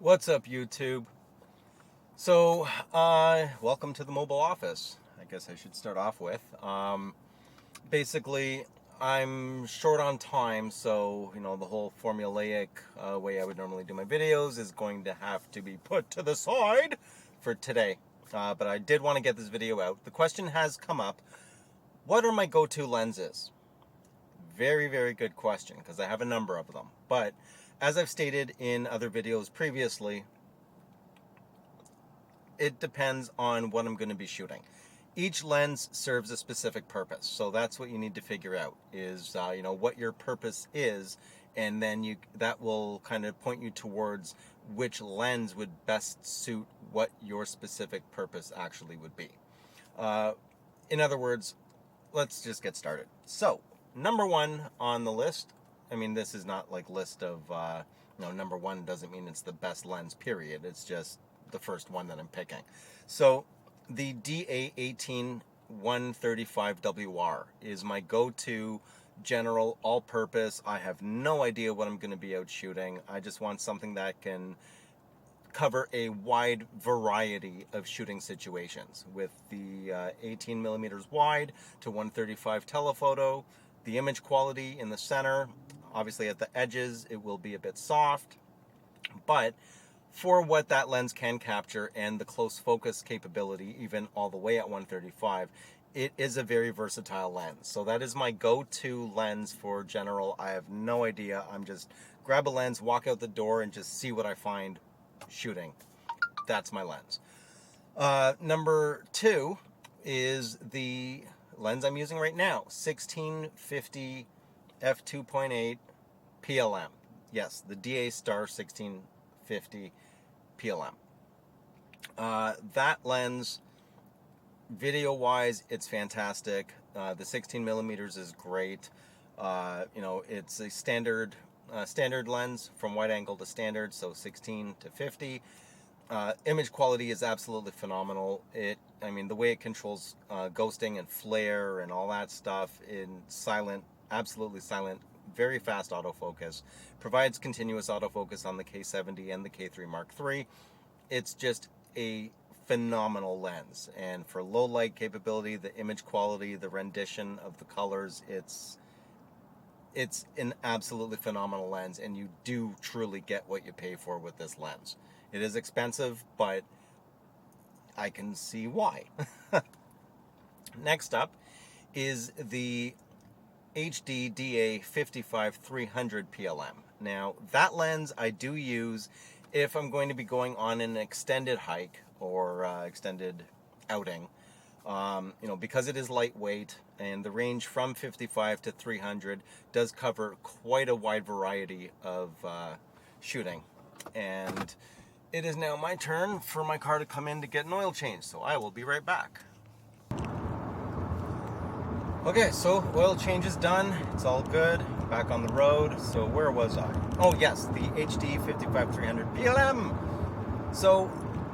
What's up, YouTube? So, welcome to the mobile office. I guess I should start off with. Basically, I'm short on time, so, the whole formulaic way I would normally do my videos is going to have to be put to the side for today. But I did want to get this video out. The question has come up, what are my go-to lenses? Very, very good question, because I have a number of them. But as I've stated in other videos previously, it depends on what I'm going to be shooting. Each lens serves a specific purpose, so that's what you need to figure out is what your purpose is, and then that will kind of point you towards which lens would best suit what your specific purpose actually would be. In other words, let's just get started. So, number one on the list, this is not like list of, number one doesn't mean it's the best lens, period. It's just the first one that I'm picking. So the DA18-135WR is my go-to general all-purpose. I have no idea what I'm going to be out shooting. I just want something that can cover a wide variety of shooting situations with the 18 millimeters wide to 135 telephoto. The image quality in the center, obviously at the edges, it will be a bit soft, but for what that lens can capture and the close focus capability, even all the way at 135, it is a very versatile lens. So that is my go-to lens for general. I have no idea. I'm just grab a lens, walk out the door, and just see what I find shooting. That's my lens. Number two is the lens I'm using right now, 1650 f2.8 PLM. Yes, the DA Star 1650 PLM. That lens, video-wise, it's fantastic. The 16 millimeters is great. It's a standard lens from wide angle to standard, so 16 to 50. Image quality is absolutely phenomenal. The way it controls ghosting and flare and all that stuff in silent, absolutely silent, very fast autofocus, provides continuous autofocus on the K70 and the K3 Mark III. It's just a phenomenal lens, and for low light capability, the image quality, the rendition of the colors, it's an absolutely phenomenal lens, and you do truly get what you pay for with this lens. It is expensive, but I can see why. Next up is the Hdda 55-300 PLM. Now, that lens I do use if I'm going to be going on an extended hike or extended outing. Because it is lightweight and the range from 55 to 300 does cover quite a wide variety of shooting. And it is now my turn for my car to come in to get an oil change, so I will be right back. Okay, so oil change is done. It's all good. Back on the road. So where was I? Oh yes, the HD 55-300 PLM. So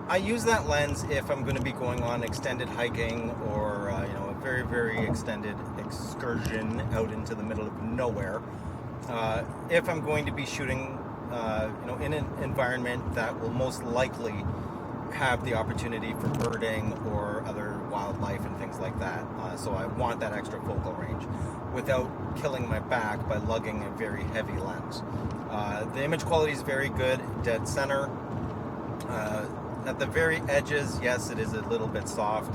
I use that lens if I'm going to be going on extended hiking or a very, very extended excursion out into the middle of nowhere. If I'm going to be shooting in an environment that will most likely have the opportunity for birding or other wildlife and things like that. So I want that extra focal range without killing my back by lugging a very heavy lens. The image quality is very good, dead center. At the very edges, yes, it is a little bit soft.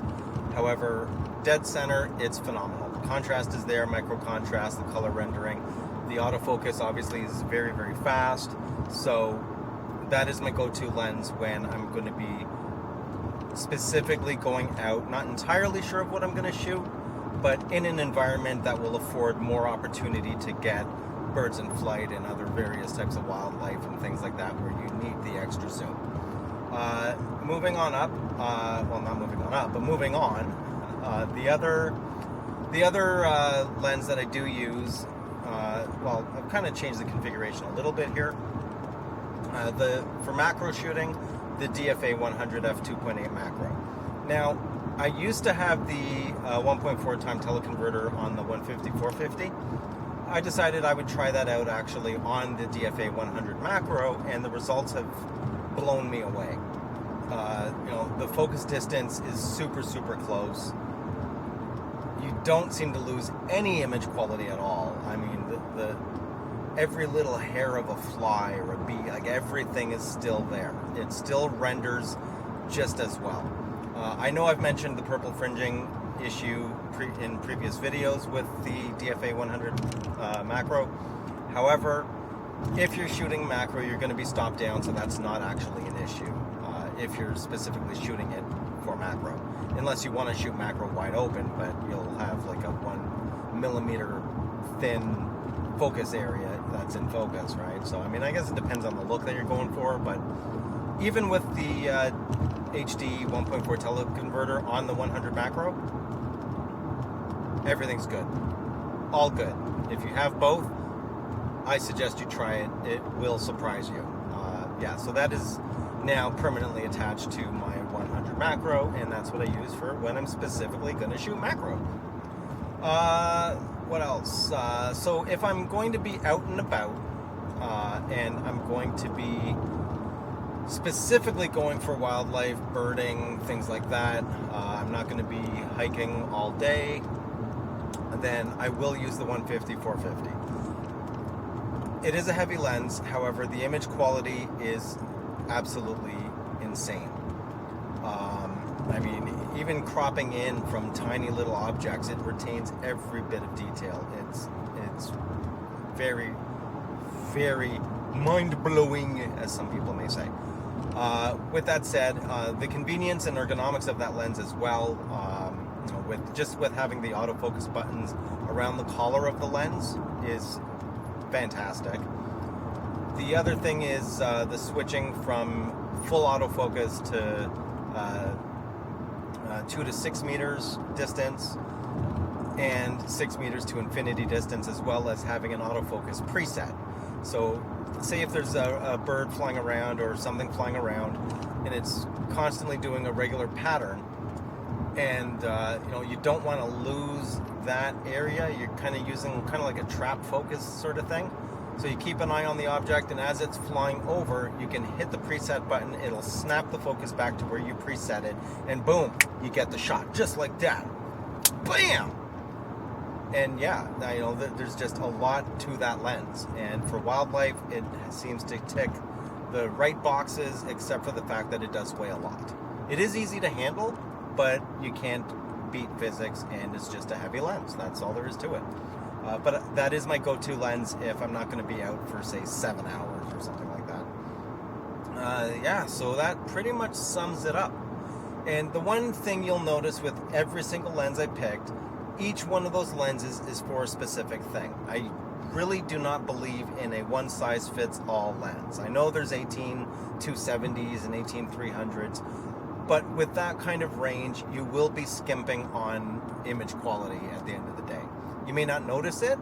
However, dead center, it's phenomenal. The contrast is there, micro contrast, the color rendering. The autofocus obviously is very, very fast. So that is my go-to lens when I'm going to be specifically going out, not entirely sure of what I'm going to shoot, but in an environment that will afford more opportunity to get birds in flight and other various types of wildlife and things like that where you need the extra zoom. Moving on up, not moving on up, but moving on, the other lens that I do use, I've kind of changed the configuration a little bit here. For macro shooting, the DFA 100 f2.8 macro. Now, I used to have the 1.4 time teleconverter on the 150-450. I decided I would try that out actually on the DFA 100 macro, and the results have blown me away. The focus distance is super, super close. You don't seem to lose any image quality at all. I mean, the every little hair of a fly or a bee, like everything is still there. It still renders just as well. I know I've mentioned the purple fringing issue in previous videos with the DFA 100 macro. However, if you're shooting macro, you're going to be stopped down, so that's not actually an issue if you're specifically shooting it for macro. Unless you want to shoot macro wide open, but you'll have like a 1 millimeter thin focus area that's in focus, right? So, I mean, I guess it depends on the look that you're going for, but even with the HD 1.4 teleconverter on the 100 macro, everything's good. All good. If you have both, I suggest you try it. It will surprise you. So that is now permanently attached to my 100 macro, and that's what I use for when I'm specifically going to shoot macro. What else? So if I'm going to be out and about, and I'm going to be specifically going for wildlife, birding, things like that, I'm not going to be hiking all day, then I will use the 150-450. It is a heavy lens, however, the image quality is absolutely insane. I mean, even cropping in from tiny little objects, it retains every bit of detail. It's very, very mind-blowing, as some people may say. With that said, the convenience and ergonomics of that lens as well, with having the autofocus buttons around the collar of the lens is fantastic. The other thing is the switching from full autofocus to 2 to 6 meters distance and 6 meters to infinity distance, as well as having an autofocus preset. So say if there's a bird flying around or something flying around and it's constantly doing a regular pattern, and you don't want to lose that area, you're kind of using kind of like a trap focus sort of thing. So you keep an eye on the object, and as it's flying over, you can hit the preset button, it'll snap the focus back to where you preset it, and boom, you get the shot, just like that. Bam! And yeah, there's just a lot to that lens, and for wildlife, it seems to tick the right boxes, except for the fact that it does weigh a lot. It is easy to handle, but you can't beat physics, and it's just a heavy lens. That's all there is to it. But that is my go-to lens if I'm not going to be out for, say, 7 hours or something like that. So that pretty much sums it up. And the one thing you'll notice with every single lens I picked, each one of those lenses is for a specific thing. I really do not believe in a one-size-fits-all lens. I know there's 18-270s and 18-300s, but with that kind of range, you will be skimping on image quality at the end of the day. You may not notice it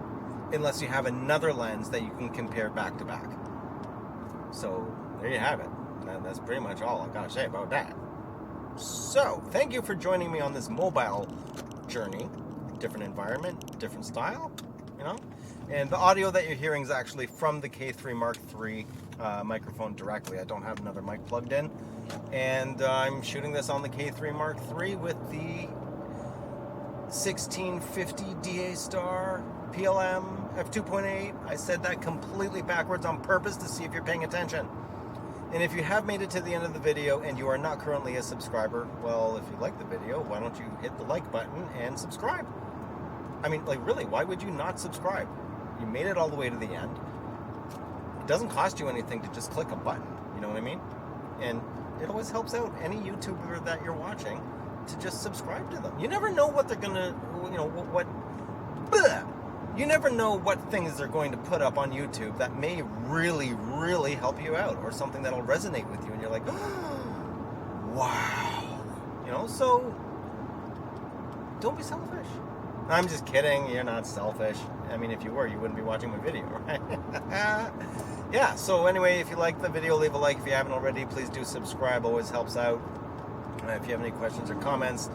unless you have another lens that you can compare back to back. So there you have it. That's pretty much all I've got to say about that. So thank you for joining me on this mobile journey. Different environment, different style, And the audio that you're hearing is actually from the K3 Mark III microphone directly. I don't have another mic plugged in. And I'm shooting this on the K3 Mark III with the 1650 DA Star PLM f2.8. I said that completely backwards on purpose to see if you're paying attention. And if you have made it to the end of the video and you are not currently a subscriber, well, if you like the video, why don't you hit the like button and subscribe? I mean, like, really, why would you not subscribe? You made it all the way to the end. It doesn't cost you anything to just click a button, you know what I mean? And it always helps out any YouTuber that you're watching to just subscribe to them. You never know what they're gonna, you never know what things they're going to put up on YouTube that may really, really help you out, or something that'll resonate with you, and you're like, oh, wow, so don't be selfish. I'm just kidding, you're not selfish. I mean, if you were, you wouldn't be watching my video, right? Yeah, so anyway, if you like the video, leave a like. If you haven't already, please do subscribe, always helps out. If you have any questions or comments,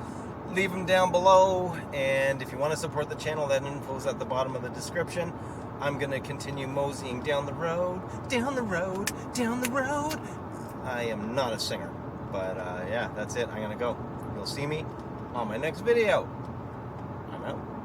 leave them down below. And if you want to support the channel, that info is at the bottom of the description. I'm going to continue moseying down the road. I am not a singer. But yeah, that's it. I'm gonna go. You'll see me on my next video. I'm out.